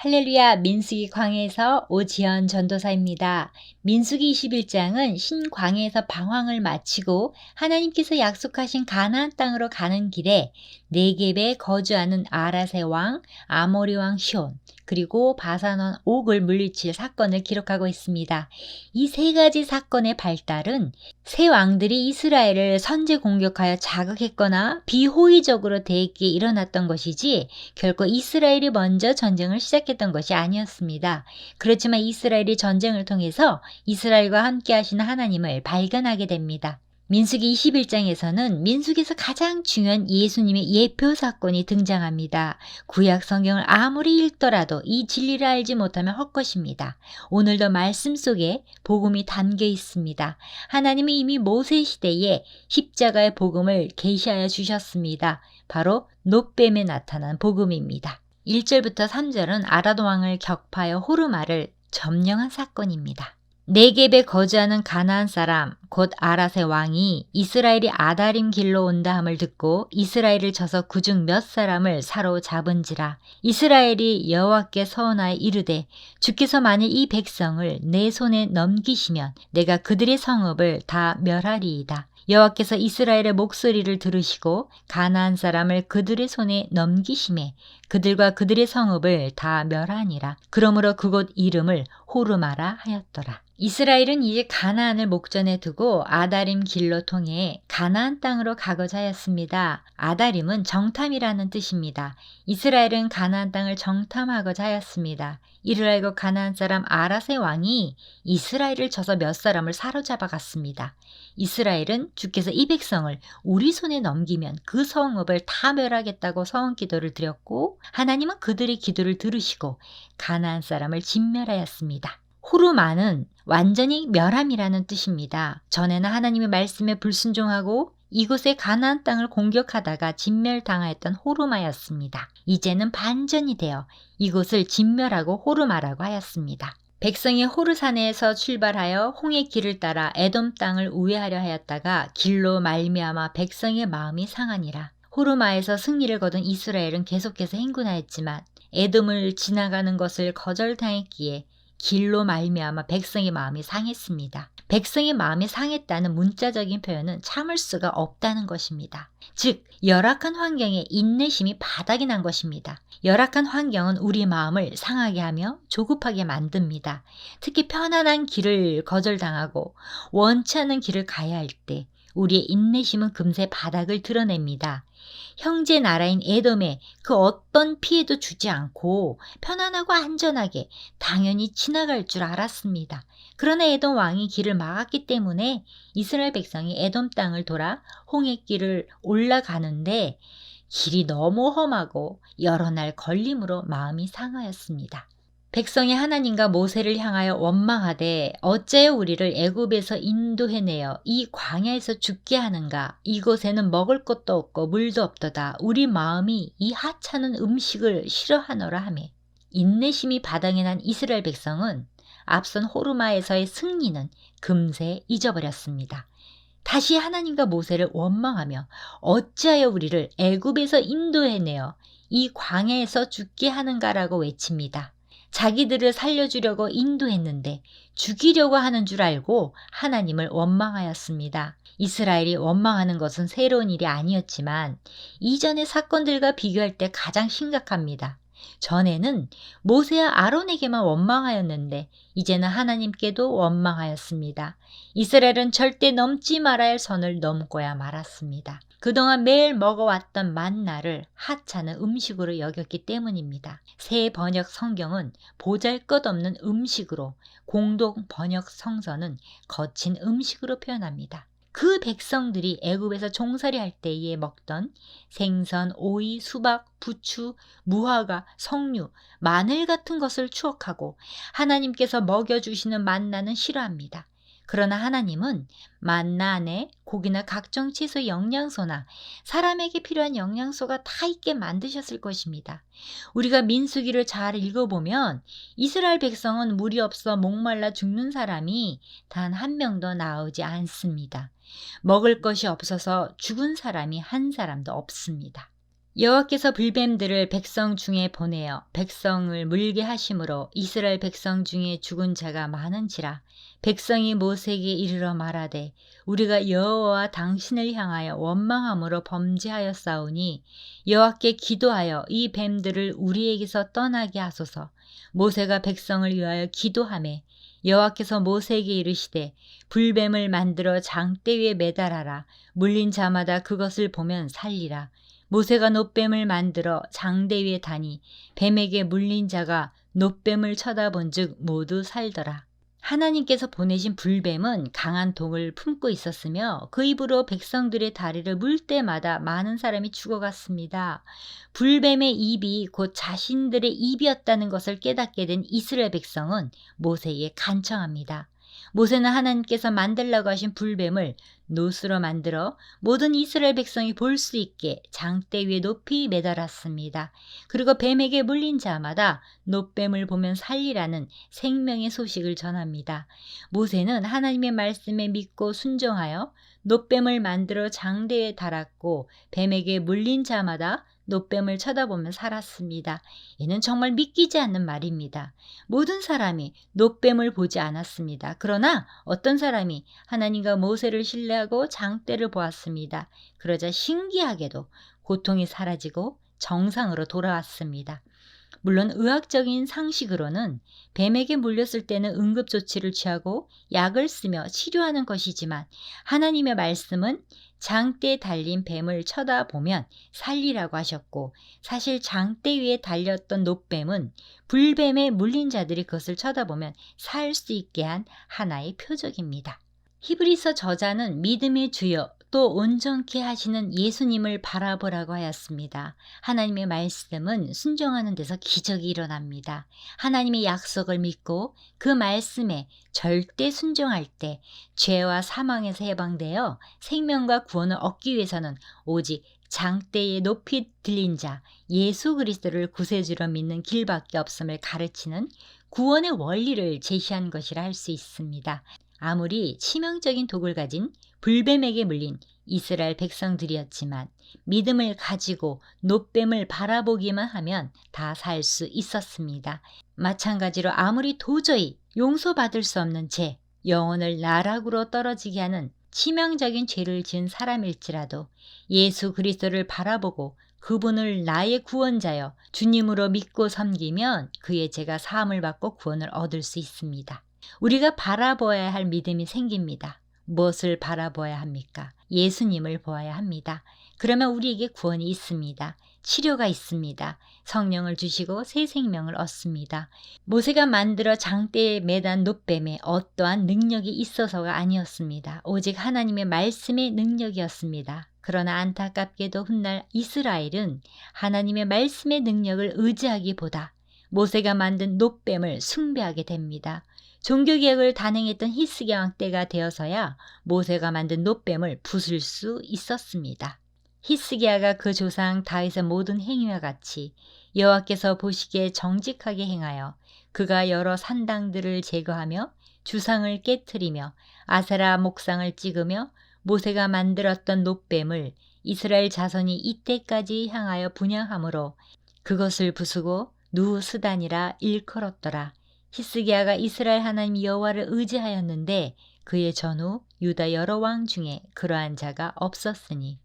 할렐루야, 민수기 광야에서 오지연 전도사입니다. 민수기 21장은 신광야에서 방황을 마치고 하나님께서 약속하신 가나안 땅으로 가는 길에 네겝에 거주하는 아라세 왕, 아모리 왕 시온, 그리고 바산 옥을 물리칠 사건을 기록하고 있습니다. 이 세 가지 사건의 발달은 세 왕들이 이스라엘을 선제 공격하여 자극했거나 비호의적으로 대기에 일어났던 것이지 결코 이스라엘이 먼저 전쟁을 시작했던 것이 아니었습니다. 그렇지만 이스라엘이 전쟁을 통해서 이스라엘과 함께 하시는 하나님을 발견하게 됩니다. 민수기 21장에서는 민수기에서 가장 중요한 예수님의 예표 사건이 등장합니다. 구약 성경을 아무리 읽더라도 이 진리를 알지 못하면 헛것입니다. 오늘도 말씀 속에 복음이 담겨 있습니다. 하나님이 이미 모세 시대에 십자가의 복음을 계시하여 주셨습니다. 바로 놋뱀에 나타난 복음입니다. 1절부터 3절은 아라도 왕을 격파하여 호르마를 점령한 사건입니다. 네겝에 거주하는 가나안 사람 곧 아라세 왕이 이스라엘이 아다림 길로 온다 함을 듣고 이스라엘을 쳐서 그중 몇 사람을 사로잡은지라. 이스라엘이 여호와께 서원하여 이르되 주께서 만일 이 백성을 내 손에 넘기시면 내가 그들의 성읍을 다 멸하리이다. 여호와께서 이스라엘의 목소리를 들으시고 가나안 사람을 그들의 손에 넘기심에 그들과 그들의 성읍을 다 멸하니라. 그러므로 그곳 이름을 호르마라 하였더라. 이스라엘은 이제 가나안을 목전에 두고 아다림 길로 통해 가나안 땅으로 가고자 하였습니다. 아다림은 정탐이라는 뜻입니다. 이스라엘은 가나안 땅을 정탐하고자 하였습니다. 이를 알고 가나안 사람 아라세 왕이 이스라엘을 쳐서 몇 사람을 사로잡아 갔습니다. 이스라엘은 주께서 이 백성을 우리 손에 넘기면 그 성읍을 다 멸하겠다고 서원 기도를 드렸고 하나님은 그들의 기도를 들으시고 가나안 사람을 진멸하였습니다. 호르마는 완전히 멸함이라는 뜻입니다. 전에는 하나님의 말씀에 불순종하고 이곳의 가나안 땅을 공격하다가 진멸당하였던 호르마였습니다. 이제는 반전이 되어 이곳을 진멸하고 호르마라고 하였습니다. 백성이 호르산에서 출발하여 홍해 길을 따라 에돔 땅을 우회하려 하였다가 길로 말미암아 백성의 마음이 상하니라. 호르마에서 승리를 거둔 이스라엘은 계속해서 행군하였지만 에돔을 지나가는 것을 거절당했기에 길로 말미암아 백성의 마음이 상했습니다. 백성의 마음이 상했다는 문자적인 표현은 참을 수가 없다는 것입니다. 즉 열악한 환경에 인내심이 바닥이 난 것입니다. 열악한 환경은 우리 마음을 상하게 하며 조급하게 만듭니다. 특히 편안한 길을 거절당하고 원치 않은 길을 가야 할 때 우리의 인내심은 금세 바닥을 드러냅니다. 형제 나라인 에돔에 그 어떤 피해도 주지 않고 편안하고 안전하게 당연히 지나갈 줄 알았습니다. 그러나 에돔 왕이 길을 막았기 때문에 이스라엘 백성이 에돔 땅을 돌아 홍해길을 올라가는데 길이 너무 험하고 여러 날 걸림으로 마음이 상하였습니다. 백성이 하나님과 모세를 향하여 원망하되 어찌하여 우리를 애굽에서 인도해내어 이 광야에서 죽게 하는가. 이곳에는 먹을 것도 없고 물도 없도다. 우리 마음이 이 하찮은 음식을 싫어하노라 하매. 인내심이 바닥에 난 이스라엘 백성은 앞선 호르마에서의 승리는 금세 잊어버렸습니다. 다시 하나님과 모세를 원망하며 어찌하여 우리를 애굽에서 인도해내어 이 광야에서 죽게 하는가라고 외칩니다. 자기들을 살려주려고 인도했는데 죽이려고 하는 줄 알고 하나님을 원망하였습니다. 이스라엘이 원망하는 것은 새로운 일이 아니었지만 이전의 사건들과 비교할 때 가장 심각합니다. 전에는 모세와 아론에게만 원망하였는데 이제는 하나님께도 원망하였습니다. 이스라엘은 절대 넘지 말아야 할 선을 넘고야 말았습니다. 그동안 매일 먹어왔던 만나를 하찮은 음식으로 여겼기 때문입니다. 새 번역 성경은 보잘것없는 음식으로, 공동 번역 성서는 거친 음식으로 표현합니다. 그 백성들이 애굽에서 종살이 할 때에 먹던 생선, 오이, 수박, 부추, 무화과, 석류, 마늘 같은 것을 추억하고 하나님께서 먹여주시는 만나는 싫어합니다. 그러나 하나님은 만나 안에 고기나 각종 채소 영양소나 사람에게 필요한 영양소가 다 있게 만드셨을 것입니다. 우리가 민수기를 잘 읽어보면 이스라엘 백성은 물이 없어 목말라 죽는 사람이 단 한 명도 나오지 않습니다. 먹을 것이 없어서 죽은 사람이 한 사람도 없습니다. 여호와께서 불뱀들을 백성 중에 보내어 백성을 물게 하심으로 이스라엘 백성 중에 죽은 자가 많은지라. 백성이 모세에게 이르러 말하되 우리가 여호와와 당신을 향하여 원망함으로 범죄하였사오니 여호와께 기도하여 이 뱀들을 우리에게서 떠나게 하소서. 모세가 백성을 위하여 기도하매 여호와께서 모세에게 이르시되 불뱀을 만들어 장대 위에 매달아라. 물린 자마다 그것을 보면 살리라. 모세가 놋뱀을 만들어 장대 위에 다니 뱀에게 물린 자가 놋뱀을 쳐다본즉 모두 살더라. 하나님께서 보내신 불뱀은 강한 독을 품고 있었으며 그 입으로 백성들의 다리를 물 때마다 많은 사람이 죽어갔습니다. 불뱀의 입이 곧 자신들의 입이었다는 것을 깨닫게 된 이스라엘 백성은 모세에게 간청합니다. 모세는 하나님께서 만들라고 하신 불뱀을 놋으로 만들어 모든 이스라엘 백성이 볼 수 있게 장대 위에 높이 매달았습니다. 그리고 뱀에게 물린 자마다 놋뱀을 보면 살리라는 생명의 소식을 전합니다. 모세는 하나님의 말씀에 믿고 순종하여 놋뱀을 만들어 장대에 달았고 뱀에게 물린 자마다 놋뱀을 쳐다보며 살았습니다. 이는 정말 믿기지 않는 말입니다. 모든 사람이 놋뱀을 보지 않았습니다. 그러나 어떤 사람이 하나님과 모세를 신뢰하고 장대를 보았습니다. 그러자 신기하게도 고통이 사라지고 정상으로 돌아왔습니다. 물론 의학적인 상식으로는 뱀에게 물렸을 때는 응급조치를 취하고 약을 쓰며 치료하는 것이지만 하나님의 말씀은 장대에 달린 뱀을 쳐다보면 살리라고 하셨고 사실 장대 위에 달렸던 놋뱀은 불뱀에 물린 자들이 그것을 쳐다보면 살 수 있게 한 하나의 표적입니다. 히브리서 저자는 믿음의 주여 또 온전케 하시는 예수님을 바라보라고 하였습니다. 하나님의 말씀은 순종하는 데서 기적이 일어납니다. 하나님의 약속을 믿고 그 말씀에 절대 순종할 때 죄와 사망에서 해방되어 생명과 구원을 얻기 위해서는 오직 장대에 높이 들린 자 예수 그리스도를 구세주로 믿는 길밖에 없음을 가르치는 구원의 원리를 제시한 것이라 할 수 있습니다. 아무리 치명적인 독을 가진 불뱀에게 물린 이스라엘 백성들이었지만 믿음을 가지고 놋뱀을 바라보기만 하면 다 살 수 있었습니다. 마찬가지로 아무리 도저히 용서받을 수 없는 죄, 영혼을 나락으로 떨어지게 하는 치명적인 죄를 지은 사람일지라도 예수 그리스도를 바라보고 그분을 나의 구원자여 주님으로 믿고 섬기면 그의 죄가 사함을 받고 구원을 얻을 수 있습니다. 우리가 바라보아야 할 믿음이 생깁니다. 무엇을 바라보아야 합니까? 예수님을 보아야 합니다. 그러면 우리에게 구원이 있습니다. 치료가 있습니다. 성령을 주시고 새 생명을 얻습니다. 모세가 만들어 장대에 매단 놋뱀에 어떠한 능력이 있어서가 아니었습니다. 오직 하나님의 말씀의 능력이었습니다. 그러나 안타깝게도 훗날 이스라엘은 하나님의 말씀의 능력을 의지하기보다 모세가 만든 놋뱀을 숭배하게 됩니다. 종교개혁을 단행했던 히스기야 왕 때가 되어서야 모세가 만든 놋뱀을 부술 수 있었습니다. 히스기야가 그 조상 다윗의 모든 행위와 같이 여호와께서 보시기에 정직하게 행하여 그가 여러 산당들을 제거하며 주상을 깨트리며 아세라 목상을 찍으며 모세가 만들었던 놋뱀을 이스라엘 자손이 이때까지 향하여 분향함으로 그것을 부수고 누스단이라 일컬었더라. 히스기야가 이스라엘 하나님 여호와를 의지하였는데 그의 전후 유다 여러 왕 중에 그러한 자가 없었으니.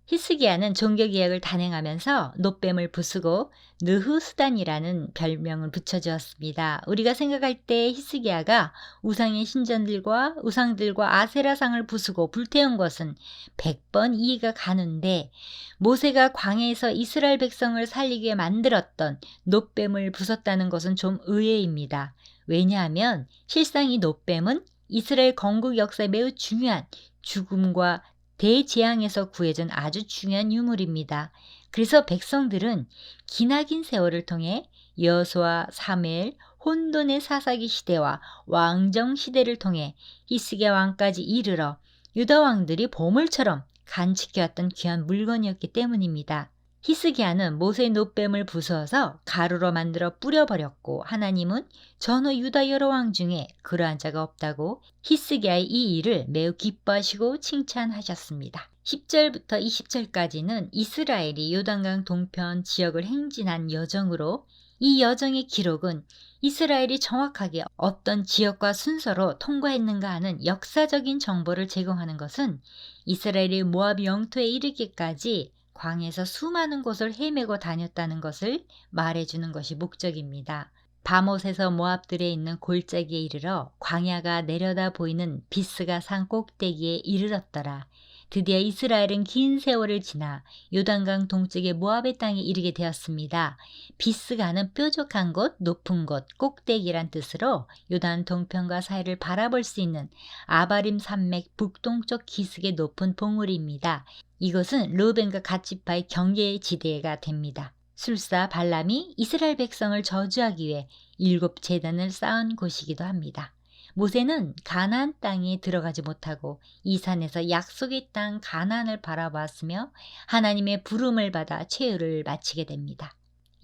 히스기야는 종교개혁을 단행하면서 놋뱀을 부수고 느후스단이라는 별명을 붙여주었습니다. 우리가 생각할 때 히스기야가 우상의 신전들과 우상들과 아세라상을 부수고 불태운 것은 100번 이해가 가는데 모세가 광야에서 이스라엘 백성을 살리게 만들었던 놋뱀을 부쉈다는 것은 좀 의외입니다. 왜냐하면 실상 이 놋뱀은 이스라엘 건국 역사에 매우 중요한 죽음과 대재앙에서 구해준 아주 중요한 유물입니다. 그래서 백성들은 기나긴 세월을 통해 여호수아, 사무엘, 혼돈의 사사기 시대와 왕정 시대를 통해 히스기야 왕까지 이르러 유다 왕들이 보물처럼 간직해왔던 귀한 물건이었기 때문입니다. 히스기야는 모세의 놋뱀을 부수어서 가루로 만들어 뿌려버렸고 하나님은 전후 유다 여러 왕 중에 그러한 자가 없다고 히스기야의 이 일을 매우 기뻐하시고 칭찬하셨습니다. 10절부터 20절까지는 이스라엘이 요단강 동편 지역을 행진한 여정으로, 이 여정의 기록은 이스라엘이 정확하게 어떤 지역과 순서로 통과했는가 하는 역사적인 정보를 제공하는 것은 이스라엘이 모압 영토에 이르기까지 광야에서 수많은 곳을 헤매고 다녔다는 것을 말해주는 것이 목적입니다. 바못에서 모압들에 있는 골짜기에 이르러 광야가 내려다 보이는 비스가 산 꼭대기에 이르렀더라. 드디어 이스라엘은 긴 세월을 지나 요단강 동쪽의 모압의 땅에 이르게 되었습니다. 비스가는 뾰족한 곳, 높은 곳, 꼭대기란 뜻으로 요단 동편과 사이를 바라볼 수 있는 아바림 산맥 북동쪽 기슭의 높은 봉우리입니다. 이것은 르우벤과 갓지파의 경계 지대가 됩니다. 술사 발람이 이스라엘 백성을 저주하기 위해 7제단을 쌓은 곳이기도 합니다. 모세는 가나안 땅에 들어가지 못하고 이 산에서 약속의 땅 가나안을 바라보았으며 하나님의 부름을 받아 최후를 마치게 됩니다.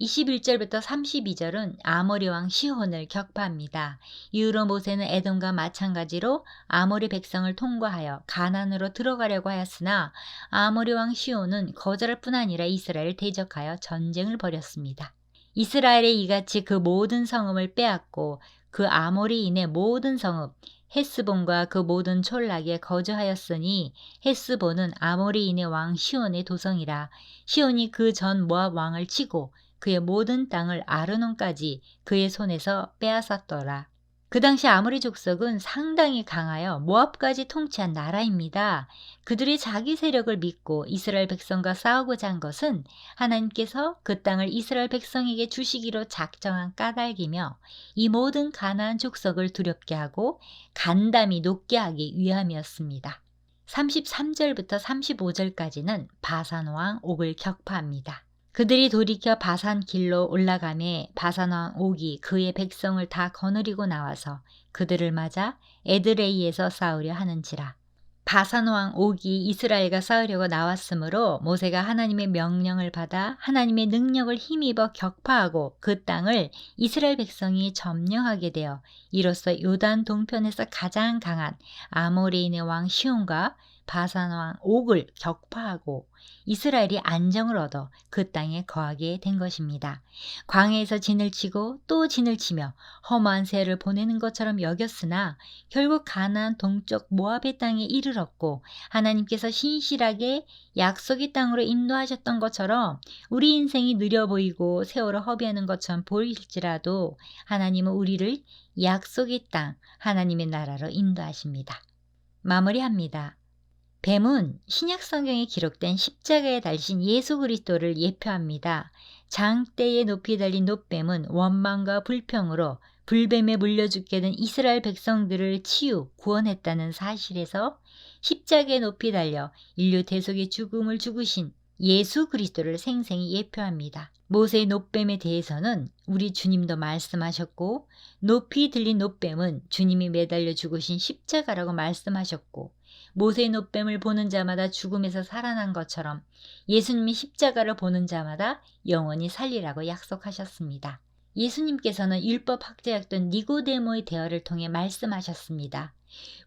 21절부터 32절은 아모리 왕 시혼을 격파합니다. 이후로 모세는 에돔과 마찬가지로 아모리 백성을 통과하여 가나안으로 들어가려고 하였으나 아모리 왕 시혼은 거절할 뿐 아니라 이스라엘을 대적하여 전쟁을 벌였습니다. 이스라엘이 이같이 그 모든 성읍을 빼앗고 그 아모리인의 모든 성읍 헤스본과 그 모든 촌락에 거주하였으니 헤스본은 아모리인의 왕 시온의 도성이라. 시온이 그 전 모압 왕을 치고 그의 모든 땅을 아르논까지 그의 손에서 빼앗았더라. 그 당시 아모리 족속은 상당히 강하여 모압까지 통치한 나라입니다. 그들이 자기 세력을 믿고 이스라엘 백성과 싸우고자 한 것은 하나님께서 그 땅을 이스라엘 백성에게 주시기로 작정한 까닭이며 이 모든 가나안 족속을 두렵게 하고 간담이 높게 하기 위함이었습니다. 33절부터 35절까지는 바산 왕 옥을 격파합니다. 그들이 돌이켜 바산 길로 올라가매 바산 왕 옥이 그의 백성을 다 거느리고 나와서 그들을 맞아 에드레이에서 싸우려 하는지라. 바산 왕 옥이 이스라엘과 싸우려고 나왔으므로 모세가 하나님의 명령을 받아 하나님의 능력을 힘입어 격파하고 그 땅을 이스라엘 백성이 점령하게 되어 이로써 요단 동편에서 가장 강한 아모리인의 왕 시온과 바산 왕 옥을 격파하고 이스라엘이 안정을 얻어 그 땅에 거하게 된 것입니다. 광야에서 진을 치고 또 진을 치며 험한 세월을 보내는 것처럼 여겼으나 결국 가나안 동쪽 모압의 땅에 이르렀고 하나님께서 신실하게 약속의 땅으로 인도하셨던 것처럼 우리 인생이 느려 보이고 세월을 허비하는 것처럼 보일지라도 하나님은 우리를 약속의 땅 하나님의 나라로 인도하십니다. 마무리합니다. 뱀은 신약 성경에 기록된 십자가에 달린 예수 그리스도를 예표합니다. 장대에 높이 달린 놋뱀은 원망과 불평으로 불뱀에 물려 죽게 된 이스라엘 백성들을 구원했다는 사실에서 십자가에 높이 달려 인류 대속의 죽음을 죽으신 예수 그리스도를 생생히 예표합니다. 모세의 놋뱀에 대해서는 우리 주님도 말씀하셨고 높이 들린 놋뱀은 주님이 매달려 죽으신 십자가라고 말씀하셨고 모세의 놋뱀을 보는 자마다 죽음에서 살아난 것처럼 예수님이 십자가를 보는 자마다 영원히 살리라고 약속하셨습니다. 예수님께서는 율법 학자였던 니고데모의 대화를 통해 말씀하셨습니다.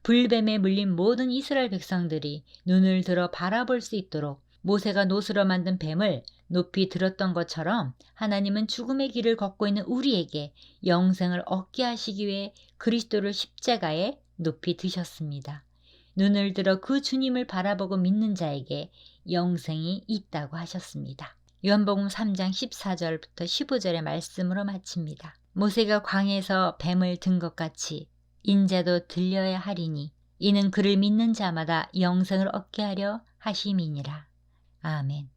불뱀에 물린 모든 이스라엘 백성들이 눈을 들어 바라볼 수 있도록 모세가 놋으로 만든 뱀을 높이 들었던 것처럼 하나님은 죽음의 길을 걷고 있는 우리에게 영생을 얻게 하시기 위해 그리스도를 십자가에 높이 드셨습니다. 눈을 들어 그 주님을 바라보고 믿는 자에게 영생이 있다고 하셨습니다. 요한복음 3장 14절부터 15절의 말씀으로 마칩니다. 모세가 광야에서 뱀을 든 것 같이 인자도 들려야 하리니 이는 그를 믿는 자마다 영생을 얻게 하려 하심이니라. 아멘.